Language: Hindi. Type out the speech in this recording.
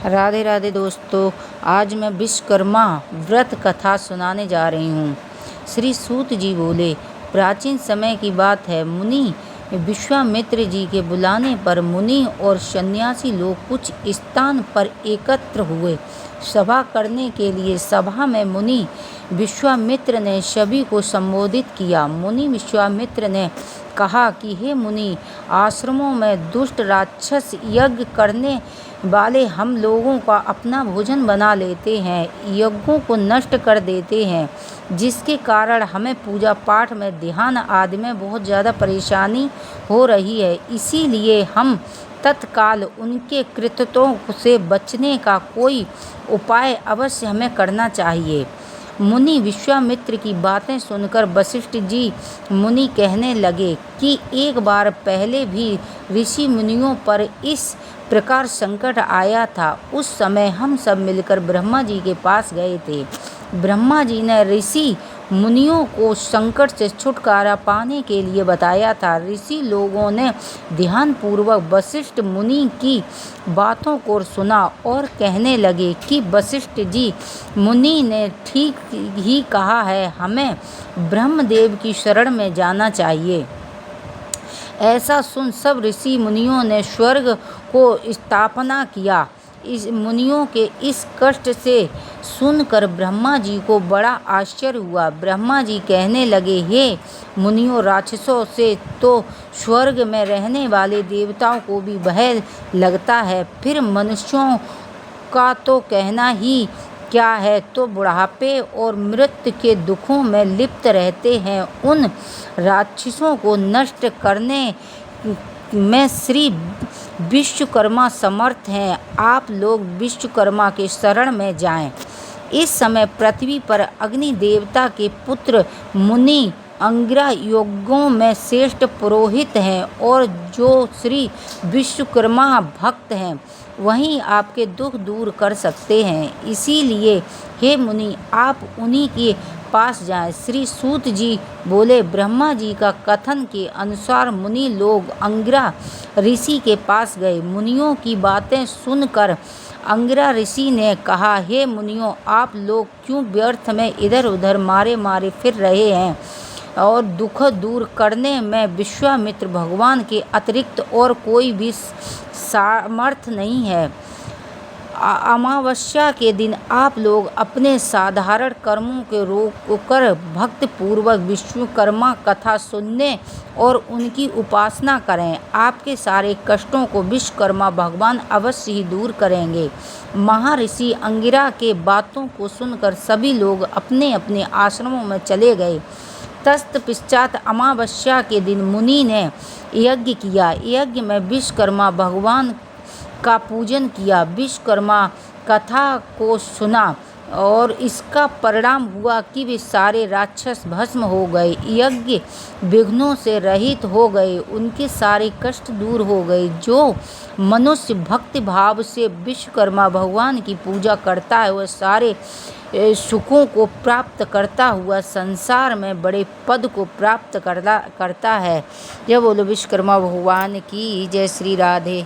राधे राधे दोस्तों, आज मैं विश्वकर्मा व्रत कथा सुनाने जा रही हूँ। श्री सूत जी बोले, प्राचीन समय की बात है। मुनि विश्वामित्र जी के बुलाने पर मुनि और सन्यासी लोग कुछ स्थान पर एकत्र हुए सभा करने के लिए। सभा में मुनि विश्वामित्र ने सभी को संबोधित किया। मुनि विश्वामित्र ने कहा कि हे मुनि, आश्रमों में दुष्ट राक्षस यज्ञ करने वाले हम लोगों का अपना भोजन बना लेते हैं, यज्ञों को नष्ट कर देते हैं, जिसके कारण हमें पूजा पाठ में, ध्यान आदि में बहुत ज़्यादा परेशानी हो रही है। इसीलिए हम तत्काल उनके कृत्यों से बचने का कोई उपाय अवश्य हमें करना चाहिए। मुनि विश्वामित्र की बातें सुनकर वशिष्ठ जी मुनि कहने लगे कि एक बार पहले भी ऋषि मुनियों पर इस प्रकार संकट आया था। उस समय हम सब मिलकर ब्रह्मा जी के पास गए थे। ब्रह्मा जी ने ऋषि मुनियों को संकट से छुटकारा पाने के लिए बताया था। ऋषि लोगों ने ध्यानपूर्वक वशिष्ठ मुनि की बातों को सुना और कहने लगे कि वशिष्ठ जी मुनि ने ठीक ही कहा है, हमें ब्रह्मदेव की शरण में जाना चाहिए। ऐसा सुन सब ऋषि मुनियों ने स्वर्ग को स्थापना किया। इस मुनियों के इस कष्ट से सुनकर ब्रह्मा जी को बड़ा आश्चर्य हुआ। ब्रह्मा जी कहने लगे, हे मुनियों, राक्षसों से तो स्वर्ग में रहने वाले देवताओं को भी भय लगता है, फिर मनुष्यों का तो कहना ही क्या है। तो बुढ़ापे और मृत्यु के दुखों में लिप्त रहते हैं। उन राक्षसों को नष्ट करने में श्री विश्वकर्मा समर्थ हैं। आप लोग विश्वकर्मा के शरण में जाएं। इस समय पृथ्वी पर अग्नि देवता के पुत्र मुनि अंगिरा योगों में श्रेष्ठ पुरोहित हैं और जो श्री विश्वकर्मा भक्त हैं, वहीं आपके दुख दूर कर सकते हैं। इसीलिए हे मुनि, आप उन्हीं के पास जाएं। श्री सूत जी बोले, ब्रह्मा जी का कथन के अनुसार मुनि लोग अंगिरा ऋषि के पास गए। मुनियों की बातें सुनकर अंगिरा ऋषि ने कहा, हे मुनियों, आप लोग क्यों व्यर्थ में इधर उधर मारे मारे फिर रहे हैं और दुख दूर करने में विश्वामित्र भगवान के अतिरिक्त और कोई भी सामर्थ नहीं है। अमावस्या के दिन आप लोग अपने साधारण कर्मों के रोककर भक्तिपूर्वक विश्वकर्मा कथा सुनने और उनकी उपासना करें। आपके सारे कष्टों को विश्वकर्मा भगवान अवश्य ही दूर करेंगे। महर्षि अंगिरा के बातों को सुनकर सभी लोग अपने अपने आश्रमों में चले गए। तत्पश्चात अमावस्या के दिन मुनि ने यज्ञ किया। यज्ञ में विश्वकर्मा भगवान का पूजन किया, विश्वकर्मा कथा को सुना और इसका परिणाम हुआ कि वे सारे राक्षस भस्म हो गए। यज्ञ विघ्नों से रहित हो गए, उनके सारे कष्ट दूर हो गए। जो मनुष्य भक्ति भाव से विश्वकर्मा भगवान की पूजा करता है, वह सारे सुखों को प्राप्त करता हुआ संसार में बड़े पद को प्राप्त करता है। जय बोलो विश्वकर्मा भगवान की जय। श्री राधे।